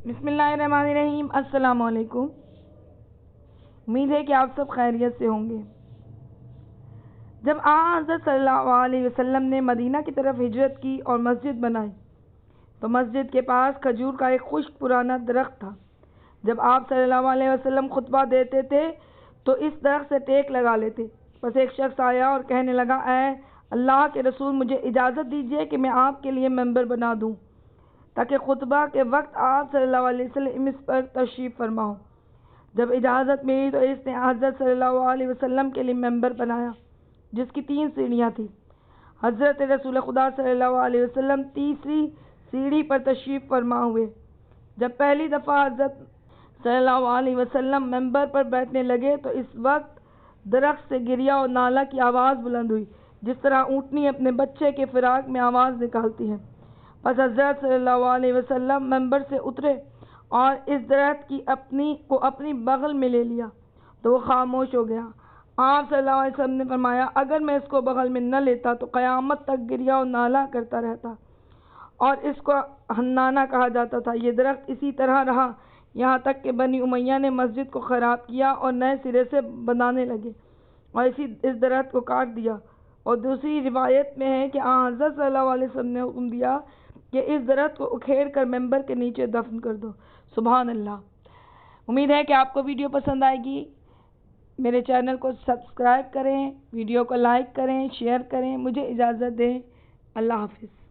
بسم اللہ الرحمن الرحیم۔ السلام علیکم۔ امید ہے کہ آپ سب خیریت سے ہوں گے۔ جب حضرت صلی اللہ علیہ وسلم نے مدینہ کی طرف ہجرت کی اور مسجد بنائی تو مسجد کے پاس کھجور کا ایک خشک پرانا درخت تھا۔ جب آپ صلی اللہ علیہ وسلم خطبہ دیتے تھے تو اس درخت سے ٹیک لگا لیتے۔ بس ایک شخص آیا اور کہنے لگا، اے اللہ کے رسول، مجھے اجازت دیجیے کہ میں آپ کے لیے ممبر بنا دوں تاکہ خطبہ کے وقت آپ صلی اللہ علیہ وسلم اس پر تشریف فرما ہو۔ جب اجازت ملی تو اس نے حضرت صلی اللہ علیہ وسلم کے لیے ممبر بنایا جس کی 3 سیڑھیاں تھیں۔ حضرت رسول خدا صلی اللہ علیہ وسلم تیسری سیڑھی پر تشریف فرما ہوئے۔ جب پہلی دفعہ حضرت صلی اللہ علیہ وسلم ممبر پر بیٹھنے لگے تو اس وقت درخت سے گریہ اور نالہ کی آواز بلند ہوئی، جس طرح اونٹنی اپنے بچے کے فراق میں آواز نکالتی ہے۔ پس حضرت صلی اللہ علیہ وسلم ممبر سے اترے اور اس درخت کی اپنی بغل میں لے لیا تو وہ خاموش ہو گیا۔ آپ صلی اللہ علیہ وسلم نے فرمایا، اگر میں اس کو بغل میں نہ لیتا تو قیامت تک گریہ اور نالہ کرتا رہتا اور اس کو حنانہ کہا جاتا تھا۔ یہ درخت اسی طرح رہا یہاں تک کہ بنی امیہ نے مسجد کو خراب کیا اور نئے سرے سے بنانے لگے اور اس درخت کو کاٹ دیا۔ اور دوسری روایت میں ہے کہ حضرت صلی اللہ علیہ وسلم نے حکم دیا کہ اس درخت کو اکھیڑ کر ممبر کے نیچے دفن کر دو۔ سبحان اللہ۔ امید ہے کہ آپ کو ویڈیو پسند آئے گی۔ میرے چینل کو سبسکرائب کریں، ویڈیو کو لائک کریں، شیئر کریں۔ مجھے اجازت دیں۔ اللہ حافظ۔